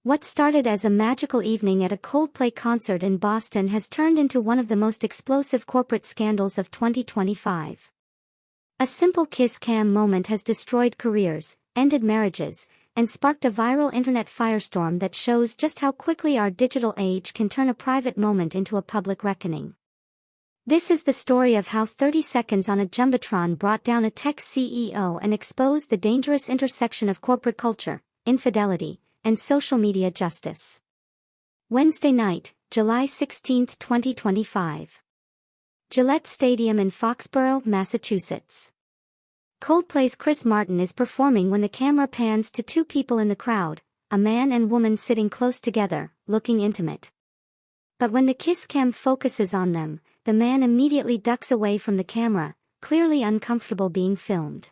What started as a magical evening at a Coldplay concert in Boston has turned into one of the most explosive corporate scandals of 2025. A simple kiss cam moment has destroyed careers, ended marriages, and sparked a viral internet firestorm that shows just how quickly our digital age can turn a private moment into a public reckoning. This is the story of how 30 seconds on a jumbotron brought down a tech CEO and exposed the dangerous intersection of corporate culture, infidelity, and social media justice. Wednesday night, July 16, 2025. Gillette Stadium in Foxborough, Massachusetts. Coldplay's Chris Martin is performing when the camera pans to two people in the crowd, a man and woman sitting close together, looking intimate. But when the kiss cam focuses on them, the man immediately ducks away from the camera, clearly uncomfortable being filmed.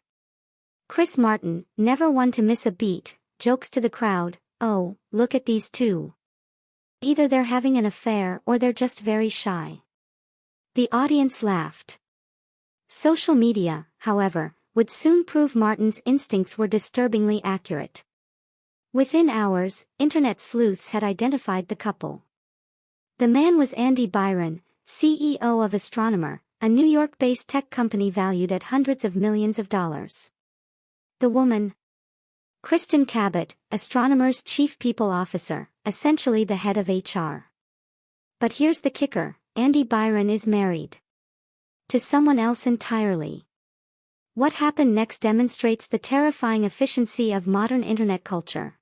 Chris Martin, never one to miss a beat, jokes to the crowd, "Oh, look at these two. Either they're having an affair or they're just very shy." The audience laughed. Social media, however, would soon prove Martin's instincts were disturbingly accurate. Within hours, internet sleuths had identified the couple. The man was Andy Byron, CEO of Astronomer, a New York-based tech company valued at hundreds of millions of dollars. The woman, Kristen Cabot, Astronomer's chief people officer, essentially the head of HR. But here's the kicker, Andy Byron is married to someone else entirely. What happened next demonstrates the terrifying efficiency of modern internet culture.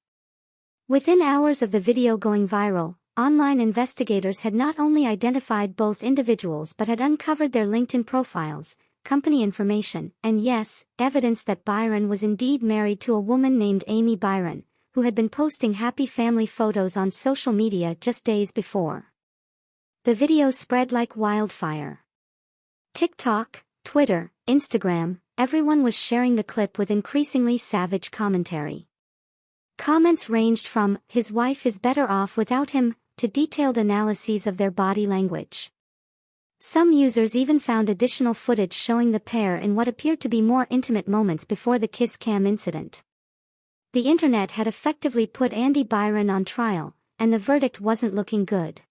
Within hours of the video going viral, online investigators had not only identified both individuals but had uncovered their LinkedIn profiles, company information, and yes, evidence that Byron was indeed married to a woman named Amy Byron, who had been posting happy family photos on social media just days before. The video spread like wildfire. TikTok, Twitter, Instagram, everyone was sharing the clip with increasingly savage commentary. Comments ranged from, "His wife is better off without him," to detailed analyses of their body language. Some users even found additional footage showing the pair in what appeared to be more intimate moments before the kiss cam incident. The internet had effectively put Andy Byron on trial, and the verdict wasn't looking good.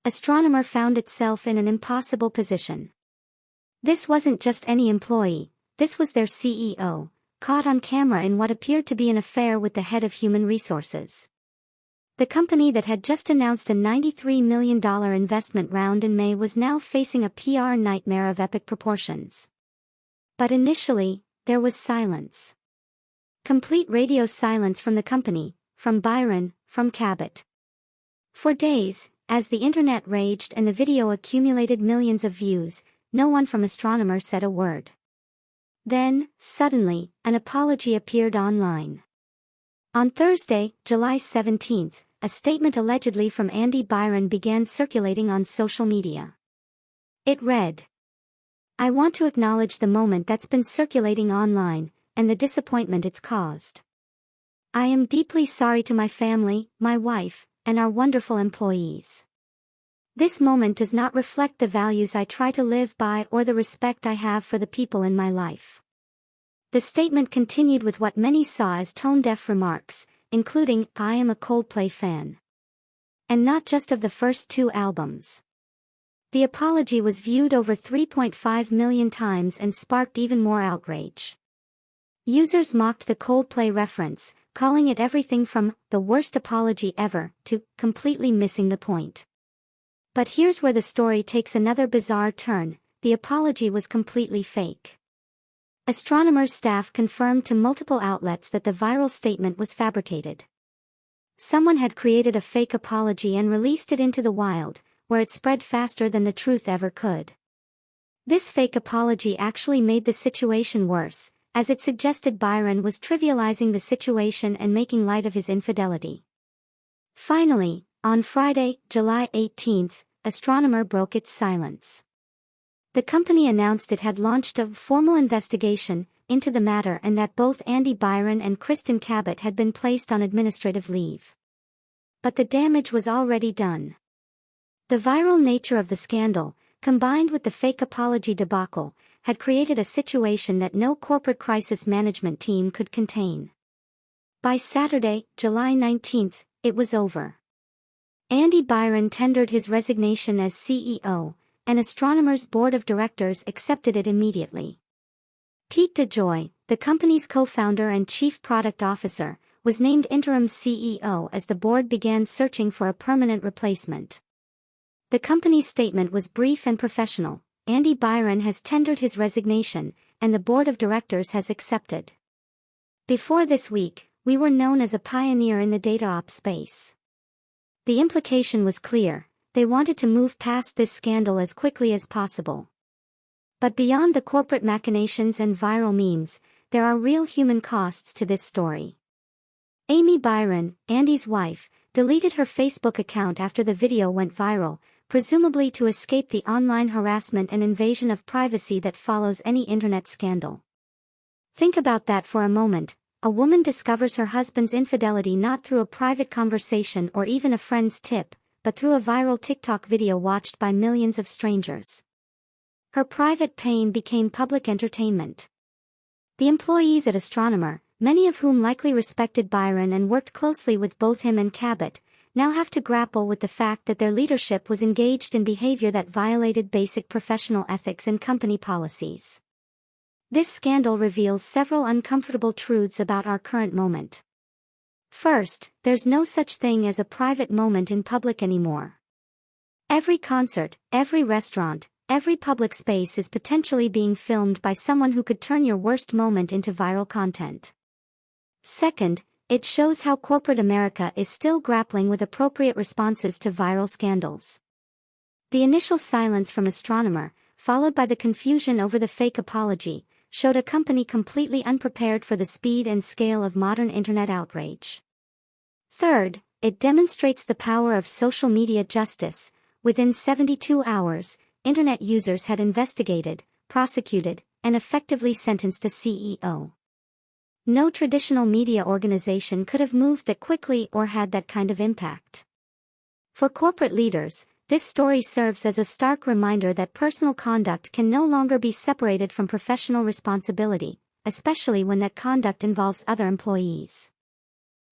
Astronomer found itself in an impossible position. This wasn't just any employee, this was their CEO, caught on camera in what appeared to be an affair with the head of human resources. The company that had just announced a $93 million investment round in May was now facing a PR nightmare of epic proportions. But initially, there was silence. Complete radio silence from the company, from Byron, from Cabot. For days, as the internet raged and the video accumulated millions of views, no one from Astronomer said a word. Then, suddenly, an apology appeared online. On Thursday, July 17th, a statement allegedly from Andy Byron began circulating on social media. It read, "I want to acknowledge the moment that's been circulating online, and the disappointment it's caused. I am deeply sorry to my family, my wife, and our wonderful employees. This moment does not reflect the values I try to live by or the respect I have for the people in my life." The statement continued with what many saw as tone-deaf remarks, including, "I am a Coldplay fan. And not just of the first two albums." The apology was viewed over 3.5 million times and sparked even more outrage. Users mocked the Coldplay reference, calling it everything from "the worst apology ever" to "completely missing the point." But here's where the story takes another bizarre turn, the apology was completely fake. Astronomer's staff confirmed to multiple outlets that the viral statement was fabricated. Someone had created a fake apology and released it into the wild, where it spread faster than the truth ever could. This fake apology actually made the situation worse, as it suggested Byron was trivializing the situation and making light of his infidelity. Finally, on Friday, July 18th, Astronomer broke its silence. The company announced it had launched a formal investigation into the matter and that both Andy Byron and Kristen Cabot had been placed on administrative leave. But the damage was already done. The viral nature of the scandal, combined with the fake apology debacle, had created a situation that no corporate crisis management team could contain. By Saturday, July 19th, it was over. Andy Byron tendered his resignation as CEO, and Astronomer's board of directors accepted it immediately. Pete DeJoy, the company's co-founder and chief product officer, was named interim CEO as the board began searching for a permanent replacement. The company's statement was brief and professional: Andy Byron has tendered his resignation, and the board of directors has accepted. Before this week, we were known as a pioneer in the data ops space. The implication was clear: they wanted to move past this scandal as quickly as possible. But beyond the corporate machinations and viral memes, there are real human costs to this story. Amy Byron, Andy's wife, deleted her Facebook account after the video went viral, presumably to escape the online harassment and invasion of privacy that follows any internet scandal. Think about that for a moment. A woman discovers her husband's infidelity not through a private conversation or even a friend's tip, but through a viral TikTok video watched by millions of strangers. Her private pain became public entertainment. The employees at Astronomer, many of whom likely respected Byron and worked closely with both him and Cabot, now have to grapple with the fact that their leadership was engaged in behavior that violated basic professional ethics and company policies. This scandal reveals several uncomfortable truths about our current moment. First, there's no such thing as a private moment in public anymore. Every concert, every restaurant, every public space is potentially being filmed by someone who could turn your worst moment into viral content. Second, it shows how corporate America is still grappling with appropriate responses to viral scandals. The initial silence from Astronomer, followed by the confusion over the fake apology, showed a company completely unprepared for the speed and scale of modern internet outrage. Third, it demonstrates the power of social media justice. Within 72 hours, internet users had investigated, prosecuted, and effectively sentenced a CEO. No traditional media organization could have moved that quickly or had that kind of impact. For corporate leaders, this story serves as a stark reminder that personal conduct can no longer be separated from professional responsibility, especially when that conduct involves other employees.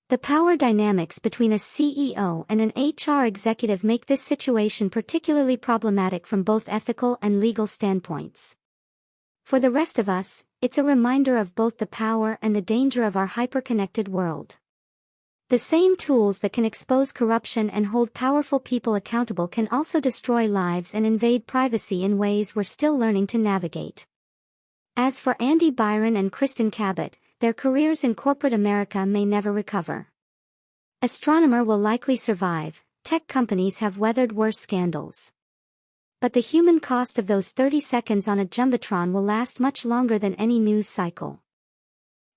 The power dynamics between a CEO and an HR executive make this situation particularly problematic from both ethical and legal standpoints. For the rest of us, it's a reminder of both the power and the danger of our hyper-connected world. The same tools that can expose corruption and hold powerful people accountable can also destroy lives and invade privacy in ways we're still learning to navigate. As for Andy Byron and Kristen Cabot, their careers in corporate America may never recover. Astronomer will likely survive. Tech companies have weathered worse scandals. But the human cost of those 30 seconds on a jumbotron will last much longer than any news cycle.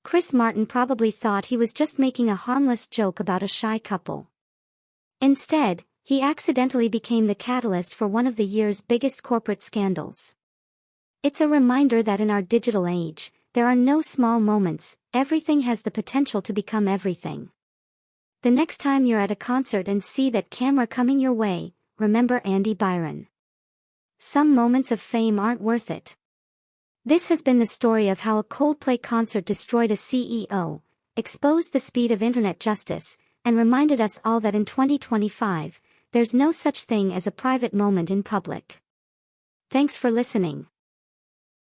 Chris Martin probably thought he was just making a harmless joke about a shy couple. Instead, he accidentally became the catalyst for one of the year's biggest corporate scandals. It's a reminder that in our digital age, there are no small moments. Everything has the potential to become everything. The next time you're at a concert and see that camera coming your way, remember Andy Byron. Some moments of fame aren't worth it. This has been the story of how a Coldplay concert destroyed a CEO, exposed the speed of internet justice, and reminded us all that in 2025, there's no such thing as a private moment in public. Thanks for listening.